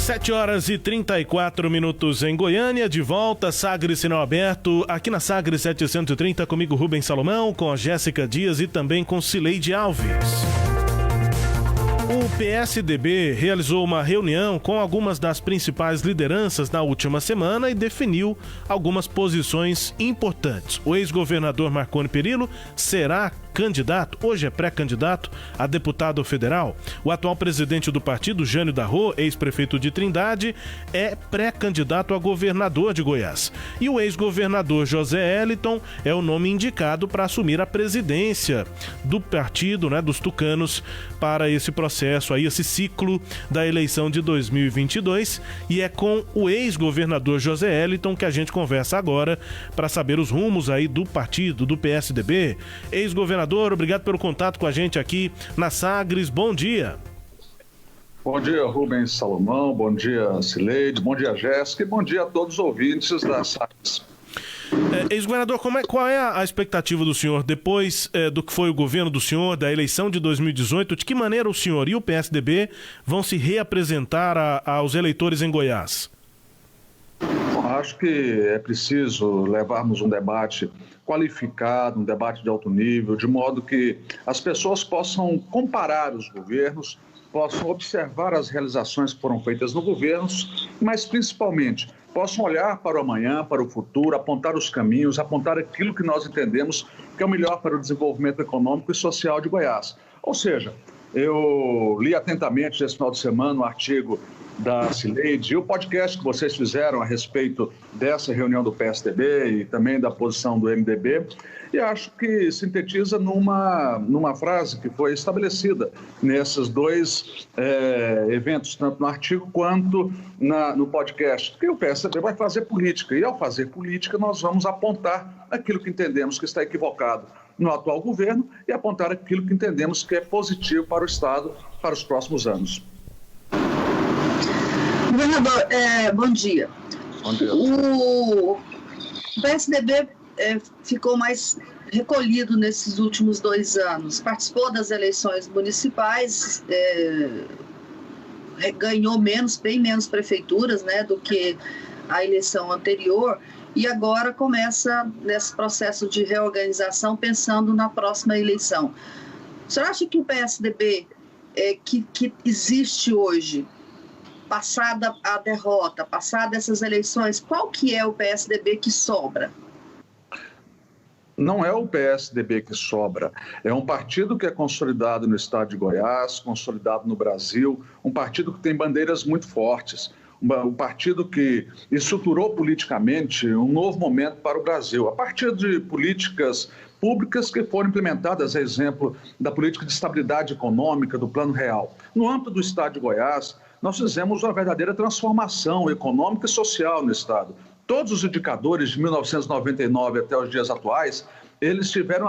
7h34 em Goiânia, de volta, Sagres Sinal Aberto, aqui na Sagres 730, comigo Rubens Salomão, com a Jéssica Dias e também com Cileide Alves. O PSDB realizou uma reunião com algumas das principais lideranças na última semana e definiu algumas posições importantes. O ex-governador Marconi Perillo será candidato, hoje é pré-candidato, a deputado federal. O atual presidente do partido, Jânio Darro, ex-prefeito de Trindade, é pré-candidato a governador de Goiás. E o ex-governador José Eliton é o nome indicado para assumir a presidência do partido, dos tucanos, para esse processo aí, esse ciclo da eleição de 2022. E é com o ex-governador José Eliton que a gente conversa agora para saber os rumos aí do partido, do PSDB. Ex-governador, obrigado pelo contato com a gente aqui na Sagres. Bom dia. Bom dia, Rubens Salomão. Bom dia, Cileide. Bom dia, Jéssica. E bom dia a todos os ouvintes da Sagres. Ex-governador, qual é a expectativa do senhor depois do que foi o governo do senhor, da eleição de 2018? De que maneira o senhor e o PSDB vão se reapresentar aos eleitores em Goiás? Bom, acho que é preciso levarmos um debate qualificado, um debate de alto nível, de modo que as pessoas possam comparar os governos, possam observar as realizações que foram feitas no governo, mas principalmente possam olhar para o amanhã, para o futuro, apontar os caminhos, apontar aquilo que nós entendemos que é o melhor para o desenvolvimento econômico e social de Goiás. Ou seja, eu li atentamente esse final de semana um artigo da Cileide e o podcast que vocês fizeram a respeito dessa reunião do PSDB e também da posição do MDB, e acho que sintetiza numa frase que foi estabelecida nesses dois eventos, tanto no artigo quanto no podcast, que o PSDB vai fazer política, e ao fazer política nós vamos apontar aquilo que entendemos que está equivocado no atual governo e apontar aquilo que entendemos que é positivo para o Estado para os próximos anos. Governador, bom dia. Bom dia. O PSDB ficou mais recolhido nesses últimos 2 anos. Participou das eleições municipais, ganhou bem menos prefeituras, do que a eleição anterior, e agora começa nesse processo de reorganização pensando na próxima eleição. O senhor acha que o PSDB que existe hoje, passada a derrota, passada essas eleições, qual que é o PSDB que sobra? Não é o PSDB que sobra, é um partido que é consolidado no estado de Goiás, consolidado no Brasil, um partido que tem bandeiras muito fortes, um partido que estruturou politicamente um novo momento para o Brasil, a partir de políticas públicas que foram implementadas, a exemplo da política de estabilidade econômica, do Plano Real. No âmbito do estado de Goiás, nós fizemos uma verdadeira transformação econômica e social no estado. Todos os indicadores de 1999 até os dias atuais, eles tiveram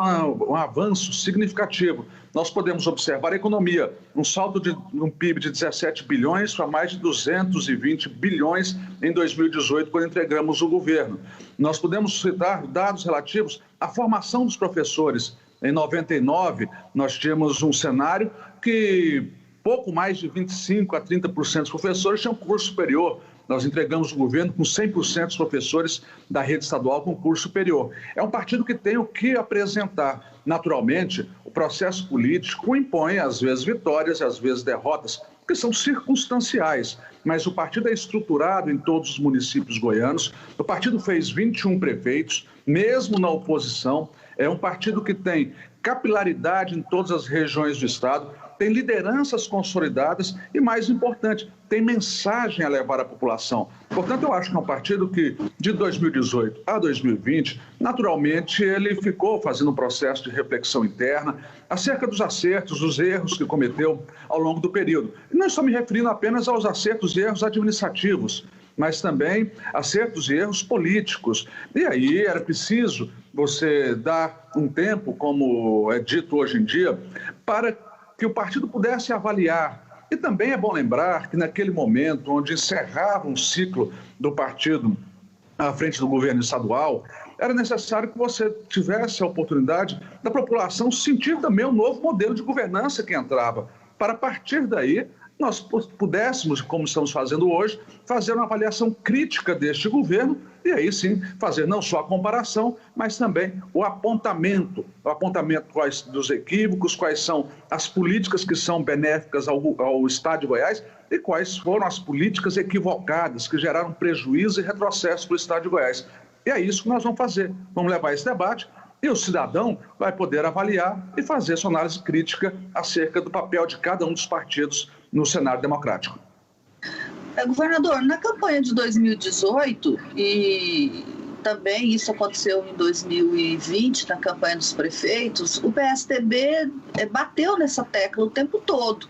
um avanço significativo. Nós podemos observar a economia, um salto de um PIB de 17 bilhões para mais de 220 bilhões em 2018, quando entregamos o governo. Nós podemos citar dados relativos à formação dos professores. Em 99, nós tínhamos um cenário que pouco mais de 25% a 30% dos professores tinham curso superior. Nós entregamos o governo com 100% dos professores da rede estadual com curso superior. É um partido que tem o que apresentar. Naturalmente, o processo político impõe, às vezes, vitórias e às vezes derrotas, que são circunstanciais. Mas o partido é estruturado em todos os municípios goianos. O partido fez 21 prefeitos, mesmo na oposição. É um partido que tem capilaridade em todas as regiões do estado, tem lideranças consolidadas e, mais importante, tem mensagem a levar à população. Portanto, eu acho que é um partido que, de 2018 a 2020, naturalmente, ele ficou fazendo um processo de reflexão interna acerca dos acertos, dos erros que cometeu ao longo do período. E não estou me referindo apenas aos acertos e erros administrativos, mas também acertos e erros políticos. E aí era preciso você dar um tempo, como é dito hoje em dia, para que o partido pudesse avaliar. E também é bom lembrar que naquele momento, onde encerrava um ciclo do partido à frente do governo estadual, era necessário que você tivesse a oportunidade da população sentir também o novo modelo de governança que entrava, para a partir daí nós pudéssemos, como estamos fazendo hoje, fazer uma avaliação crítica deste governo e aí sim fazer não só a comparação, mas também o apontamento quais dos equívocos, quais são as políticas que são benéficas ao Estado de Goiás e quais foram as políticas equivocadas que geraram prejuízo e retrocesso para o Estado de Goiás. E é isso que nós vamos fazer. Vamos levar esse debate e o cidadão vai poder avaliar e fazer sua análise crítica acerca do papel de cada um dos partidos no cenário democrático. Governador, na campanha de 2018, e também isso aconteceu em 2020, na campanha dos prefeitos, o PSDB bateu nessa tecla o tempo todo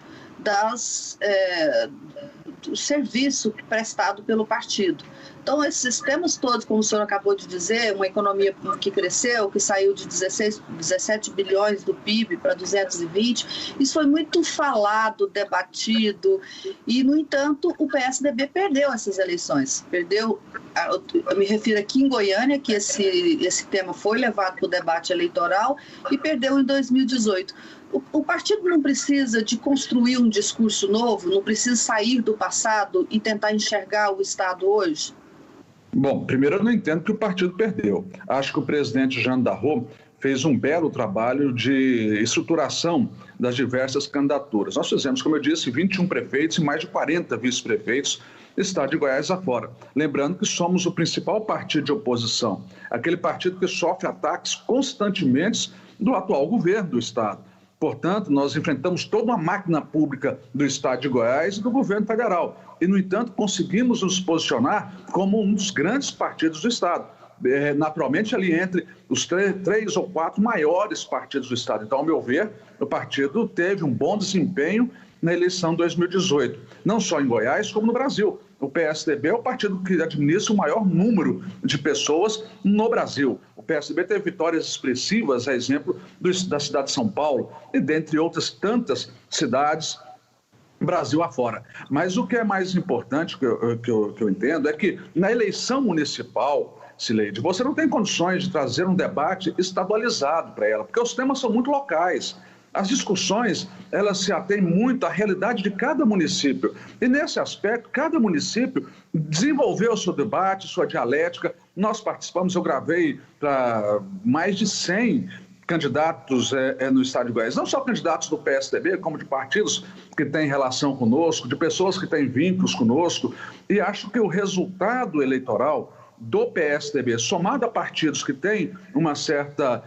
do serviço prestado pelo partido. Então, esses temas todos, como o senhor acabou de dizer, uma economia que cresceu, que saiu de 17 bilhões do PIB para 220, isso foi muito falado, debatido, e, no entanto, o PSDB perdeu essas eleições. Perdeu, eu me refiro aqui em Goiânia, que esse tema foi levado para o debate eleitoral, e perdeu em 2018. O partido não precisa de construir um discurso novo, não precisa sair do passado e tentar enxergar o Estado hoje? Bom, primeiro eu não entendo que o partido perdeu. Acho que o presidente Jean Darro fez um belo trabalho de estruturação das diversas candidaturas. Nós fizemos, como eu disse, 21 prefeitos e mais de 40 vice-prefeitos do Estado de Goiás afora. Lembrando que somos o principal partido de oposição, aquele partido que sofre ataques constantemente do atual governo do Estado. Portanto, nós enfrentamos toda uma máquina pública do Estado de Goiás e do governo federal. E, no entanto, conseguimos nos posicionar como um dos grandes partidos do Estado. Naturalmente, ali entre os 3 ou 4 maiores partidos do Estado. Então, ao meu ver, o partido teve um bom desempenho na eleição de 2018. Não só em Goiás, como no Brasil. O PSDB é o partido que administra o maior número de pessoas no Brasil. O PSDB teve vitórias expressivas, a exemplo da cidade de São Paulo e dentre outras tantas cidades, Brasil afora. Mas o que é mais importante, que eu entendo, é que na eleição municipal, Cileide, você não tem condições de trazer um debate estadualizado para ela, porque os temas são muito locais. As discussões, elas se atêm muito à realidade de cada município. E, nesse aspecto, cada município desenvolveu o seu debate, sua dialética. Nós participamos, eu gravei para mais de 100 candidatos no Estado de Goiás. Não só candidatos do PSDB, como de partidos que têm relação conosco, de pessoas que têm vínculos conosco. E acho que o resultado eleitoral do PSDB, somado a partidos que têm uma certa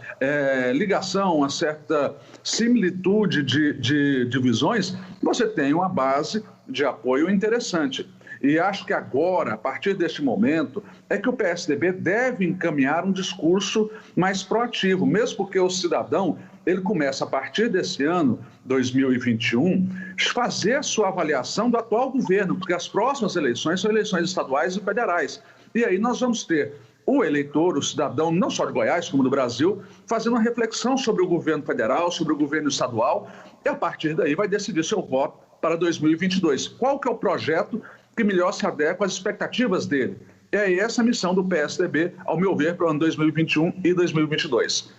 ligação, uma certa similitude de visões, você tem uma base de apoio interessante. E acho que agora, a partir deste momento, é que o PSDB deve encaminhar um discurso mais proativo, mesmo porque o cidadão, ele começa a partir desse ano, 2021, fazer a sua avaliação do atual governo, porque as próximas eleições são eleições estaduais e federais. E aí nós vamos ter o eleitor, o cidadão, não só de Goiás, como do Brasil, fazendo uma reflexão sobre o governo federal, sobre o governo estadual, e a partir daí vai decidir seu voto para 2022. Qual que é o projeto que melhor se adequa às expectativas dele? É essa a missão do PSDB, ao meu ver, para o ano 2021 e 2022.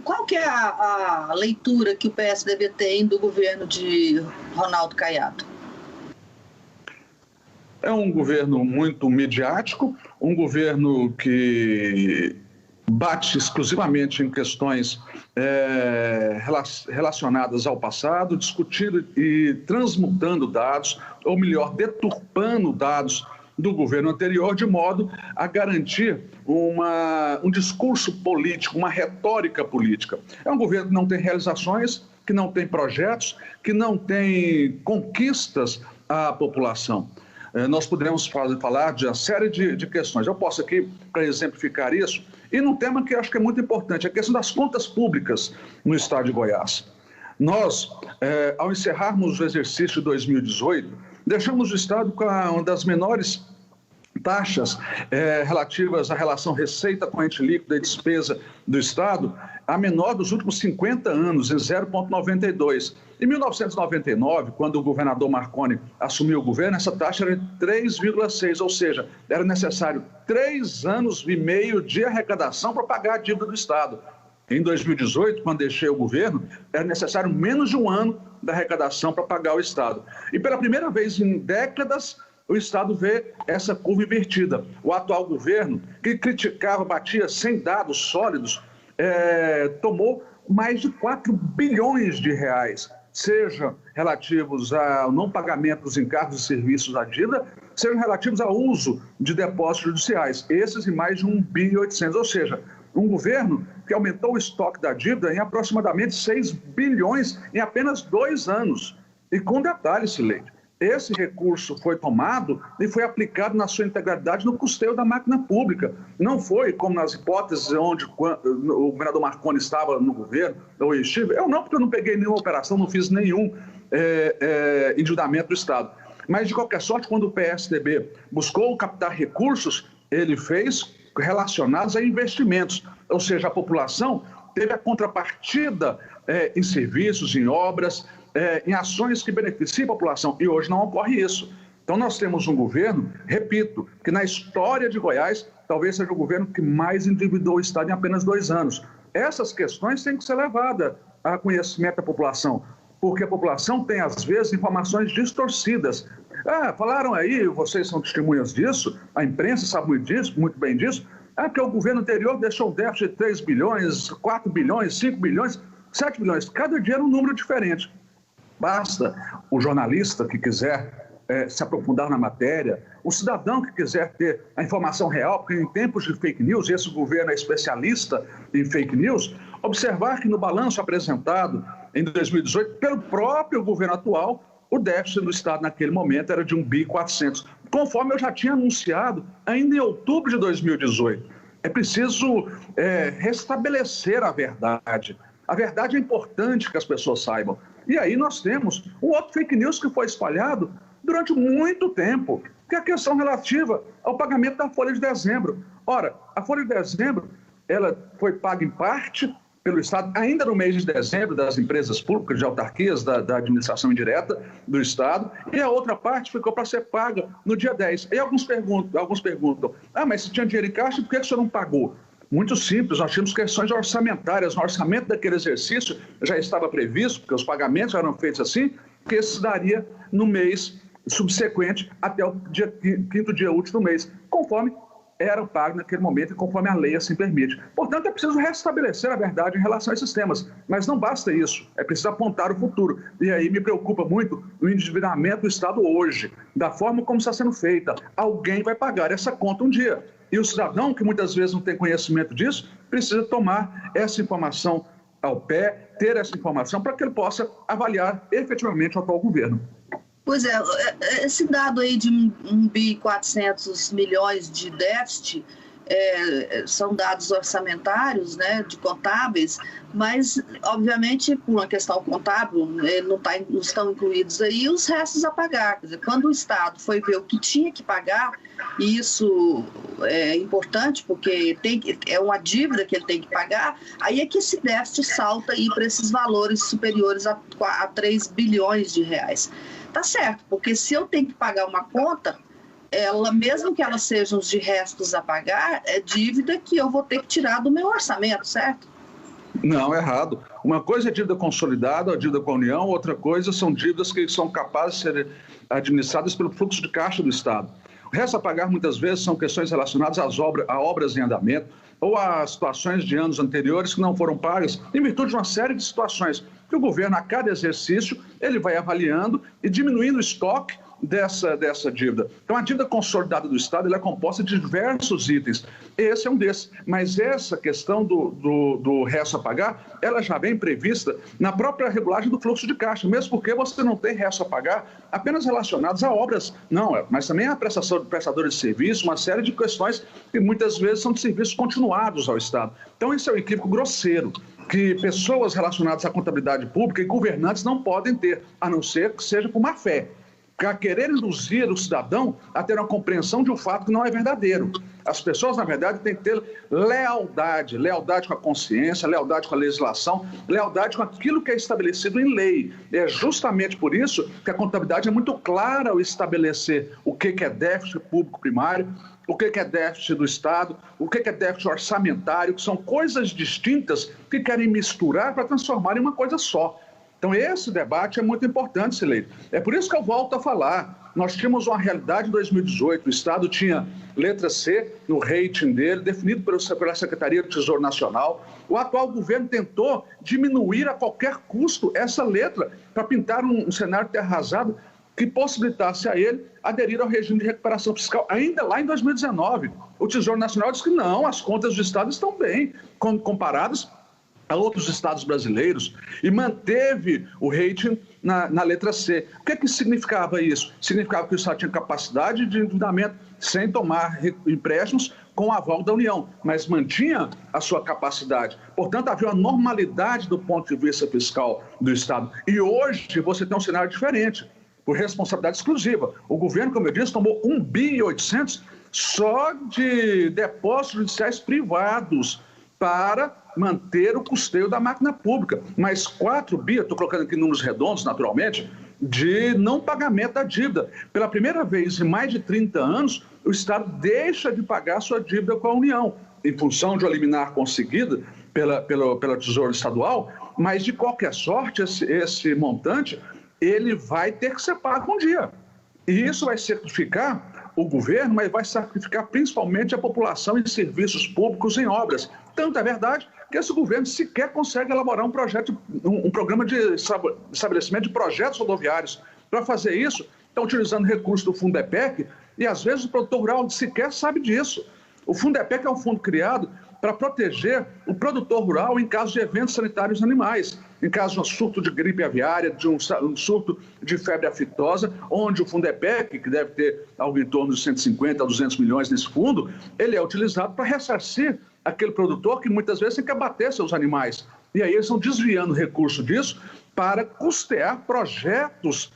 Qual que é a leitura que o PSDB tem do governo de Ronaldo Caiado? É um governo muito midiático, um governo que bate exclusivamente em questões relacionadas ao passado, discutindo e transmutando dados, ou melhor, deturpando dados do governo anterior, de modo a garantir um discurso político, uma retórica política. É um governo que não tem realizações, que não tem projetos, que não tem conquistas à população. Nós poderemos falar de uma série de questões. Eu posso aqui, para exemplificar isso, e num tema que eu acho que é muito importante, a questão das contas públicas no Estado de Goiás. Nós, ao encerrarmos o exercício de 2018, deixamos o Estado com uma das menores taxas relativas à relação receita corrente líquida e despesa do Estado, a menor dos últimos 50 anos, em 0,92. Em 1999, quando o governador Marconi assumiu o governo, essa taxa era de 3,6, ou seja, era necessário 3 anos e meio de arrecadação para pagar a dívida do Estado. Em 2018, quando deixei o governo, era necessário menos de um ano da arrecadação para pagar o Estado. E pela primeira vez em décadas, o Estado vê essa curva invertida. O atual governo, que criticava, batia sem dados sólidos, tomou mais de 4 bilhões de reais, seja relativos ao não pagamento dos encargos e serviços da dívida, sejam relativos ao uso de depósitos judiciais. Esses em mais de 1,8 bilhão, ou seja, um governo que aumentou o estoque da dívida em aproximadamente 6 bilhões em apenas 2 anos. E com detalhe, Sileide, esse recurso foi tomado e foi aplicado na sua integralidade no custeio da máquina pública. Não foi como nas hipóteses onde o governador Marconi estava no governo, ou eu estive. Eu não, porque eu não peguei nenhuma operação, não fiz nenhum endividamento do Estado. Mas, de qualquer sorte, quando o PSDB buscou captar recursos, ele fez relacionados a investimentos, ou seja, a população teve a contrapartida em serviços, em obras, em ações que beneficiam a população, e hoje não ocorre isso. Então nós temos um governo, repito, que na história de Goiás, talvez seja o governo que mais endividou o Estado em apenas 2 anos. Essas questões têm que ser levadas a conhecimento da população, porque a população tem, às vezes, informações distorcidas. Falaram aí, vocês são testemunhas disso, a imprensa sabe muito bem disso, que o governo anterior deixou um déficit de 3 bilhões, 4 bilhões, 5 bilhões, 7 bilhões, cada dia era um número diferente. Basta o jornalista que quiser se aprofundar na matéria, o cidadão que quiser ter a informação real, porque em tempos de fake news, esse governo é especialista em fake news, observar que no balanço apresentado em 2018 pelo próprio governo atual, o déficit do Estado naquele momento era de 1,4 bilhão, conforme eu já tinha anunciado ainda em outubro de 2018. É preciso restabelecer a verdade. A verdade é importante que as pessoas saibam. E aí nós temos um outro fake news que foi espalhado durante muito tempo, que é a questão relativa ao pagamento da folha de dezembro. Ora, a folha de dezembro, ela foi paga em parte pelo Estado, ainda no mês de dezembro, das empresas públicas, de autarquias, da administração indireta do Estado, e a outra parte ficou para ser paga no dia 10. E alguns perguntam, mas se tinha dinheiro em caixa, por que o senhor não pagou? Muito simples, nós tínhamos questões orçamentárias. No orçamento daquele exercício já estava previsto, porque os pagamentos eram feitos assim, que se daria no mês subsequente até o quinto dia útil do mês, conforme era pago naquele momento e conforme a lei assim permite. Portanto, é preciso restabelecer a verdade em relação a esses temas. Mas não basta isso, é preciso apontar o futuro. E aí me preocupa muito o endividamento do Estado hoje, da forma como está sendo feita. Alguém vai pagar essa conta um dia. E o cidadão, que muitas vezes não tem conhecimento disso, precisa tomar essa informação ao pé, ter essa informação para que ele possa avaliar efetivamente o atual governo. Pois é, esse dado aí de 1,4 bilhão de déficit são dados orçamentários, né, de contábeis, mas, obviamente, por uma questão contábil, não estão incluídos aí os restos a pagar. Quer dizer, quando o Estado foi ver o que tinha que pagar, e isso é importante porque é uma dívida que ele tem que pagar, aí é que esse déficit salta aí para esses valores superiores a 3 bilhões de reais. Tá certo, porque se eu tenho que pagar uma conta, ela, mesmo que ela seja os de restos a pagar, é dívida que eu vou ter que tirar do meu orçamento, certo? Não, errado. Uma coisa é dívida consolidada, a dívida com a União, outra coisa são dívidas que são capazes de serem administradas pelo fluxo de caixa do Estado. O resto a pagar, muitas vezes, são questões relacionadas a obras em andamento ou a situações de anos anteriores que não foram pagas, em virtude de uma série de situações que o governo, a cada exercício, ele vai avaliando e diminuindo o estoque dessa dívida. Então, a dívida consolidada do Estado ela é composta de diversos itens. Esse é um desses. Mas essa questão do resto a pagar, ela já vem prevista na própria regulagem do fluxo de caixa, mesmo porque você não tem resto a pagar apenas relacionados a obras, não, mas também a prestadores de serviço, uma série de questões que muitas vezes são de serviços continuados ao Estado. Então, isso é um equívoco grosseiro, que pessoas relacionadas à contabilidade pública e governantes não podem ter, a não ser que seja por má fé. para querer induzir o cidadão a ter uma compreensão de um fato que não é verdadeiro. As pessoas, na verdade, têm que ter lealdade com a consciência, lealdade com a legislação, lealdade com aquilo que é estabelecido em lei. É justamente por isso que a contabilidade é muito clara ao estabelecer o que é déficit público primário, o que é déficit do Estado, o que é déficit orçamentário, que são coisas distintas que querem misturar para transformar em uma coisa só. Então, esse debate é muito importante, Sileide. É por isso que eu volto a falar. Nós tínhamos uma realidade em 2018. O Estado tinha letra C no rating dele, definido pela Secretaria do Tesouro Nacional. O atual governo tentou diminuir a qualquer custo essa letra para pintar um cenário de terra arrasada que possibilitasse a ele aderir ao regime de recuperação fiscal. Ainda lá em 2019, o Tesouro Nacional disse que não, as contas do Estado estão bem comparadas a outros estados brasileiros e manteve o rating na letra C. O que significava isso? Significava que o Estado tinha capacidade de endividamento sem tomar empréstimos com o aval da União, mas mantinha a sua capacidade. Portanto, havia uma normalidade do ponto de vista fiscal do Estado. E hoje você tem um cenário diferente, por responsabilidade exclusiva. O governo, como eu disse, tomou 1,8 bilhão só de depósitos judiciais privados para manter o custeio da máquina pública. Mas 4 bi, estou colocando aqui números redondos, naturalmente, de não pagamento da dívida. Pela primeira vez em mais de 30 anos, o Estado deixa de pagar sua dívida com a União, em função de uma liminar conseguida pela Tesouro Estadual, mas de qualquer sorte, esse montante, ele vai ter que ser pago um dia. E isso vai sacrificar o governo, mas vai sacrificar principalmente a população em serviços públicos, em obras. Tanto é verdade que esse governo sequer consegue elaborar um programa de estabelecimento de projetos rodoviários. Para fazer isso, estão utilizando recursos do Fundepec e, às vezes, o produtor rural sequer sabe disso. O Fundepec é um fundo criado para proteger o produtor rural em caso de eventos sanitários animais, em caso de um surto de gripe aviária, de um surto de febre aftosa, onde o Fundepec, que deve ter algo em torno de 150 a 200 milhões nesse fundo, ele é utilizado para ressarcir aquele produtor que muitas vezes tem que abater seus animais. E aí eles estão desviando recurso disso para custear projetos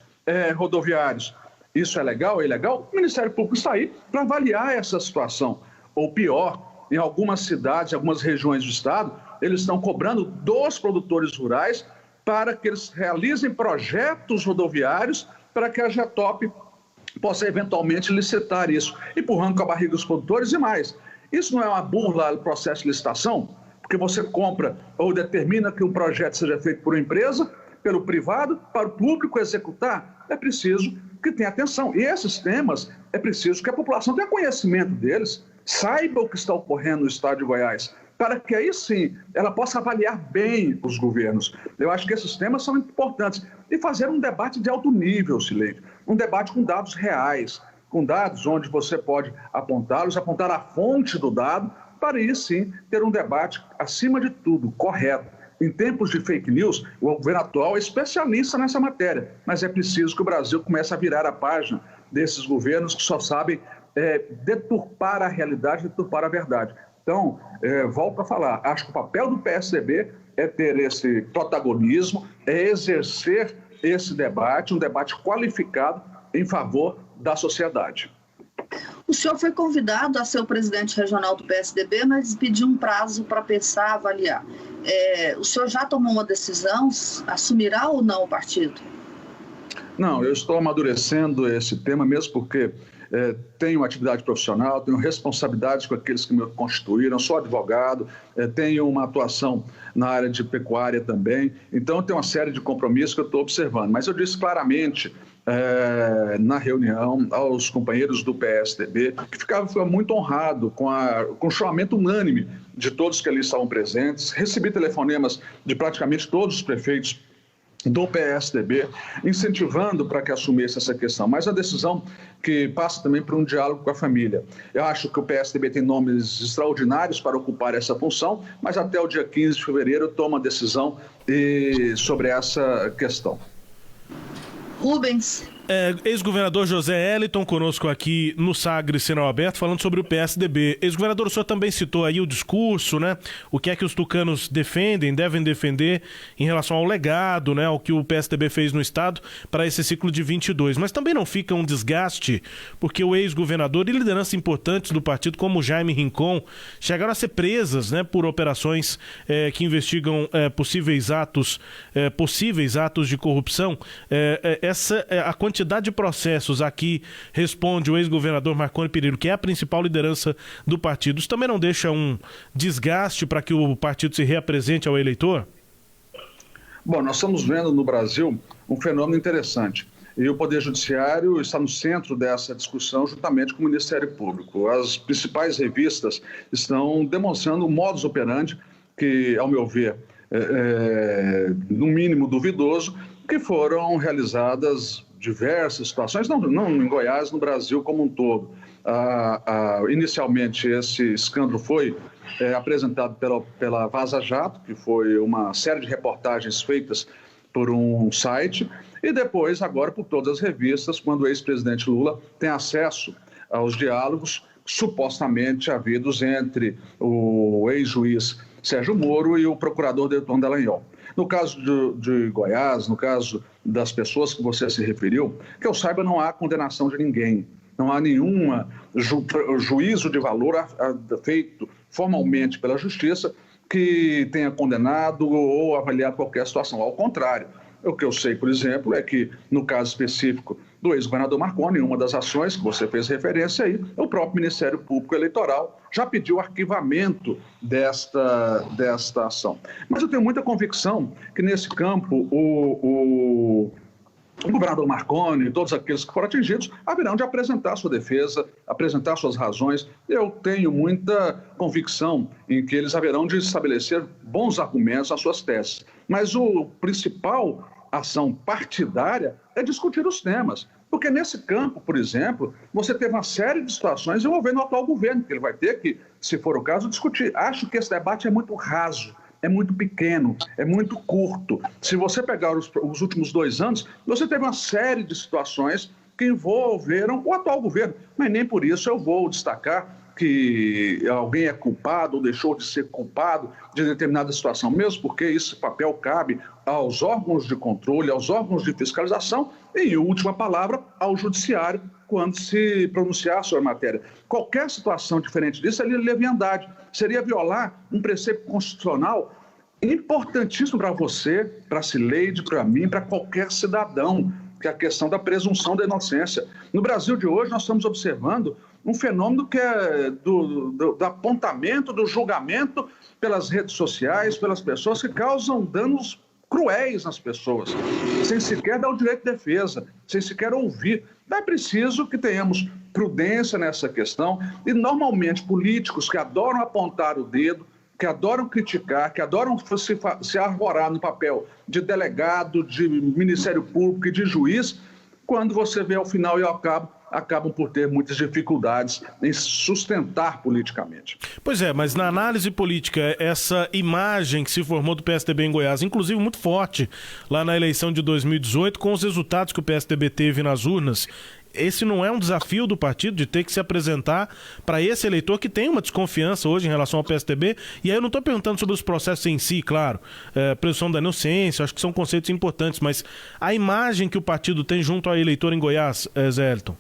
rodoviários. Isso é legal, é ilegal? O Ministério Público está aí para avaliar essa situação. Ou pior, em algumas cidades, em algumas regiões do estado, eles estão cobrando dos produtores rurais para que eles realizem projetos rodoviários para que a GETOP possa eventualmente licitar isso, empurrando com a barriga dos produtores e mais. Isso não é uma burla no processo de licitação? Porque você compra ou determina que um projeto seja feito por uma empresa, pelo privado, para o público executar. É preciso que tenha atenção. E esses temas, é preciso que a população tenha conhecimento deles, saiba o que está ocorrendo no estado de Goiás, para que aí sim ela possa avaliar bem os governos. Eu acho que esses temas são importantes. E fazer um debate de alto nível, Sileide, um debate com dados reais, com dados onde você pode apontá-los, apontar a fonte do dado, para aí sim ter um debate, acima de tudo, correto. Em tempos de fake news, o governo atual é especialista nessa matéria, mas é preciso que o Brasil comece a virar a página desses governos que só sabem deturpar a realidade, deturpar a verdade. Então, volto a falar, acho que o papel do PSDB é ter esse protagonismo, é exercer esse debate, um debate qualificado em favor da sociedade. O senhor foi convidado a ser o presidente regional do PSDB, mas pediu um prazo para pensar, avaliar. O senhor já tomou uma decisão? Assumirá ou não o partido? Não, eu estou amadurecendo esse tema mesmo porque tenho atividade profissional, tenho responsabilidades com aqueles que me constituíram, sou advogado, tenho uma atuação na área de pecuária também, então tenho uma série de compromissos que eu estou observando. Mas eu disse claramente na reunião aos companheiros do PSDB que ficava muito honrado com o chamamento unânime de todos que ali estavam presentes. Recebi telefonemas de praticamente todos os prefeitos do PSDB, incentivando para que assumisse essa questão, mas a decisão que passa também por um diálogo com a família. Eu acho que o PSDB tem nomes extraordinários para ocupar essa função, mas até o dia 15 de fevereiro toma a decisão sobre essa questão. Rubens, Ex-governador José Eliton conosco aqui no Sagres Sinal Aberto, falando sobre o PSDB. Ex-governador, o senhor também citou aí o discurso, né? O que é que os tucanos devem defender em relação ao legado, né? Ao que o PSDB fez no estado para esse ciclo de 22. Mas também não fica um desgaste, porque o ex-governador e lideranças importantes do partido, como Jaime Rincon, chegaram a ser presas, né? Por operações que investigam possíveis atos de corrupção. A quantidade de processos aqui responde o ex-governador Marconi Perillo, que é a principal liderança do partido. Isso também não deixa um desgaste para que o partido se reapresente ao eleitor? Bom, nós estamos vendo no Brasil um fenômeno interessante. E o Poder Judiciário está no centro dessa discussão, juntamente com o Ministério Público. As principais revistas estão demonstrando um modus operandi que, ao meu ver, no mínimo duvidoso, que foram realizadas diversas situações, não em Goiás, no Brasil como um todo. Inicialmente, esse escândalo foi apresentado pela Vaza Jato, que foi uma série de reportagens feitas por um site, e depois, agora, por todas as revistas, quando o ex-presidente Lula tem acesso aos diálogos supostamente havidos entre o ex-juiz Sérgio Moro e o procurador Deltan Dallagnol. No caso de Goiás, no caso das pessoas que você se referiu, que eu saiba, não há condenação de ninguém. Não há nenhum juízo de valor feito formalmente pela Justiça que tenha condenado ou avaliado qualquer situação. Ao contrário, o que eu sei, por exemplo, é que, no caso específico do ex-governador Marconi, uma das ações que você fez referência aí, o próprio Ministério Público Eleitoral já pediu o arquivamento desta ação. Mas eu tenho muita convicção que, nesse campo, o governador Marconi e todos aqueles que foram atingidos haverão de apresentar sua defesa, apresentar suas razões. Eu tenho muita convicção em que eles haverão de estabelecer bons argumentos às suas teses. Mas o principal ação partidária é discutir os temas. Porque nesse campo, por exemplo, você teve uma série de situações envolvendo o atual governo, que ele vai ter que, se for o caso, discutir. Acho que esse debate é muito raso, é muito pequeno, é muito curto. Se você pegar os últimos 2 anos, você teve uma série de situações que envolveram o atual governo. Mas nem por isso eu vou destacar que alguém é culpado ou deixou de ser culpado de determinada situação, mesmo porque esse papel cabe aos órgãos de controle, aos órgãos de fiscalização e, em última palavra, ao judiciário, quando se pronunciar sobre a matéria. Qualquer situação diferente disso é leviandade, seria violar um preceito constitucional importantíssimo para você, para a Cileide, para mim, para qualquer cidadão, que é a questão da presunção da inocência. No Brasil de hoje, nós estamos observando um fenômeno que é do apontamento, do julgamento pelas redes sociais, pelas pessoas que causam danos cruéis nas pessoas, sem sequer dar o direito de defesa, sem sequer ouvir. É preciso que tenhamos prudência nessa questão e, normalmente, políticos que adoram apontar o dedo, que adoram criticar, que adoram se arvorar no papel de delegado, de Ministério Público e de juiz, quando você vê ao final e ao cabo, acabam por ter muitas dificuldades em sustentar politicamente. Pois é, mas na análise política, essa imagem que se formou do PSDB em Goiás, inclusive muito forte lá na eleição de 2018, com os resultados que o PSDB teve nas urnas, esse não é um desafio do partido de ter que se apresentar para esse eleitor que tem uma desconfiança hoje em relação ao PSDB? E aí eu não estou perguntando sobre os processos em si, claro, presunção da inocência, acho que são conceitos importantes, mas a imagem que o partido tem junto ao eleitor em Goiás, Zé Eliton.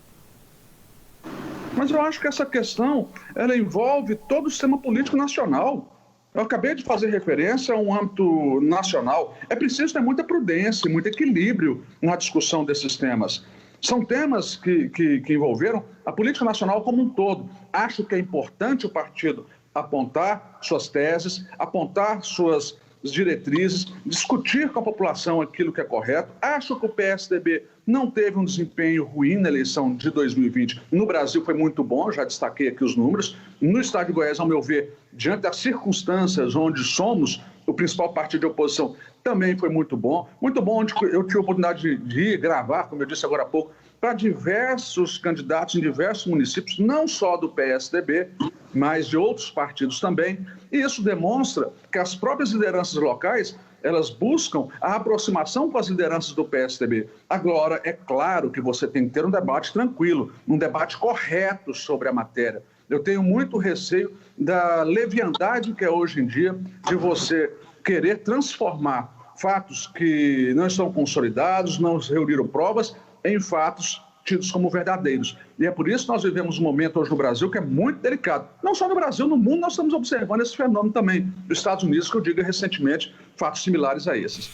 Mas eu acho que essa questão, ela envolve todo o sistema político nacional. Eu acabei de fazer referência a um âmbito nacional. É preciso ter muita prudência, muito equilíbrio na discussão desses temas. São temas que envolveram a política nacional como um todo. Acho que é importante o partido apontar suas teses, apontar suas diretrizes, discutir com a população aquilo que é correto. Acho que o PSDB não teve um desempenho ruim na eleição de 2020. No Brasil foi muito bom, já destaquei aqui os números. No estado de Goiás, ao meu ver, diante das circunstâncias onde somos o principal partido de oposição, também foi muito bom. Muito bom, onde eu tive a oportunidade de ir gravar, como eu disse agora há pouco, para diversos candidatos em diversos municípios, não só do PSDB, mas de outros partidos também. E isso demonstra que as próprias lideranças locais elas buscam a aproximação com as lideranças do PSDB. Agora, é claro que você tem que ter um debate tranquilo, um debate correto sobre a matéria. Eu tenho muito receio da leviandade que é hoje em dia de você querer transformar fatos que não estão consolidados, não reuniram provas, em fatos tidos como verdadeiros. E é por isso que nós vivemos um momento hoje no Brasil que é muito delicado. Não só no Brasil, no mundo nós estamos observando esse fenômeno também. Nos Estados Unidos, que eu diga recentemente, fatos similares a esses.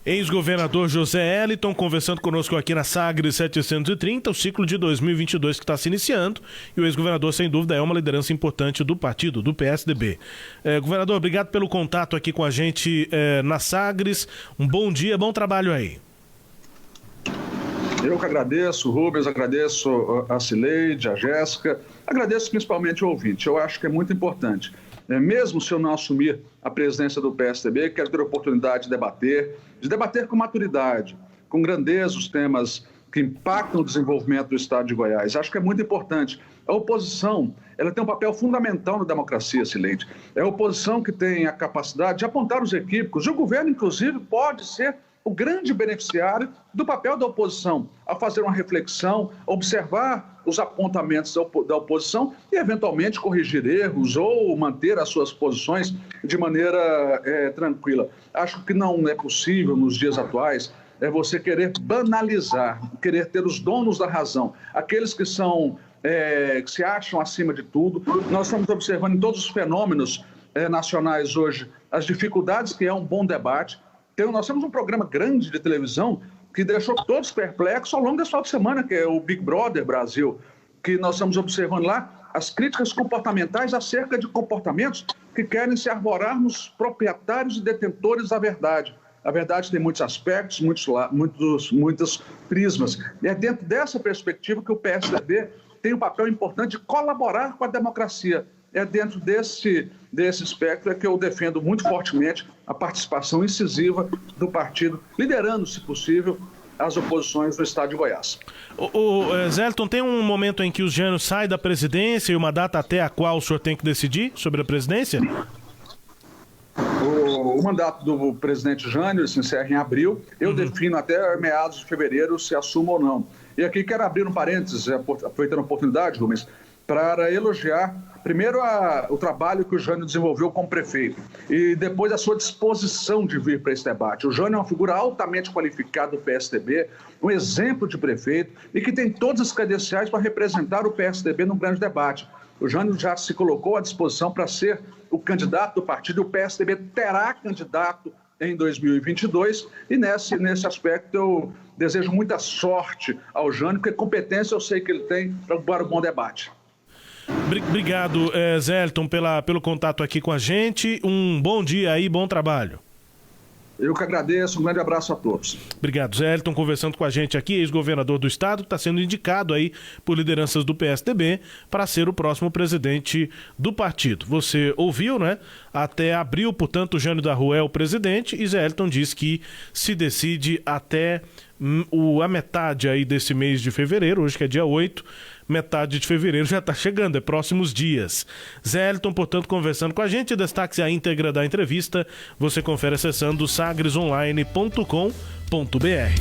Ex-governador José Eliton conversando conosco aqui na Sagres 730, o ciclo de 2022 que está se iniciando, e o ex-governador, sem dúvida, é uma liderança importante do partido, do PSDB. Governador, obrigado pelo contato aqui com a gente na Sagres. Um bom dia, bom trabalho aí. Eu que agradeço, Rubens, agradeço a Cileide, a Jéssica, agradeço principalmente o ouvinte. Eu acho que é muito importante. Mesmo se eu não assumir a presidência do PSDB, quero ter a oportunidade de debater com maturidade, com grandeza os temas que impactam o desenvolvimento do Estado de Goiás. Acho que é muito importante. A oposição, ela tem um papel fundamental na democracia, Cileide. É a oposição que tem a capacidade de apontar os equívocos, e o governo, inclusive, pode ser o grande beneficiário do papel da oposição, a fazer uma reflexão, observar os apontamentos da oposição e, eventualmente, corrigir erros ou manter as suas posições de maneira tranquila. Acho que não é possível, nos dias atuais, você querer banalizar, querer ter os donos da razão, aqueles que que se acham acima de tudo. Nós estamos observando em todos os fenômenos nacionais hoje as dificuldades que é um bom debate. Nós temos um programa grande de televisão que deixou todos perplexos ao longo desse final de semana, que é o Big Brother Brasil, que nós estamos observando lá as críticas comportamentais acerca de comportamentos que querem se arvorar nos proprietários e detentores da verdade. A verdade tem muitos aspectos, muitos prismas. E é dentro dessa perspectiva que o PSDB tem um papel importante de colaborar com a democracia. É dentro desse espectro que eu defendo muito fortemente a participação incisiva do partido, liderando, se possível, as oposições no estado de Goiás. Zé Eliton, tem um momento em que o Jânio sai da presidência e uma data até a qual o senhor tem que decidir sobre a presidência? O mandato do presidente Jânio se encerra em abril. Eu defino até meados de fevereiro se assumo ou não. E aqui quero abrir um parênteses, aproveitando a oportunidade, Rubens, para elogiar, primeiro, o trabalho que o Jânio desenvolveu como prefeito e depois a sua disposição de vir para esse debate. O Jânio é uma figura altamente qualificada do PSDB, um exemplo de prefeito e que tem todas as credenciais para representar o PSDB num grande debate. O Jânio já se colocou à disposição para ser o candidato do partido, o PSDB terá candidato em 2022 e nesse aspecto eu desejo muita sorte ao Jânio, porque competência eu sei que ele tem para um bom debate. Obrigado, Zé Eliton, pelo contato aqui com a gente. Um bom dia aí, bom trabalho. Eu que agradeço, um grande abraço a todos. Obrigado, Zé Eliton, conversando com a gente aqui, ex-governador do estado, que está sendo indicado aí por lideranças do PSDB para ser o próximo presidente do partido. Você ouviu, né? Até abril, portanto, o Jânio da Rua é o presidente e Zé Eliton diz que se decide até a metade aí desse mês de fevereiro, hoje que é dia 8, metade de fevereiro já está chegando, é próximos dias. Zé Eliton, portanto, conversando com a gente. Destaque a íntegra da entrevista você confere acessando sagresonline.com.br.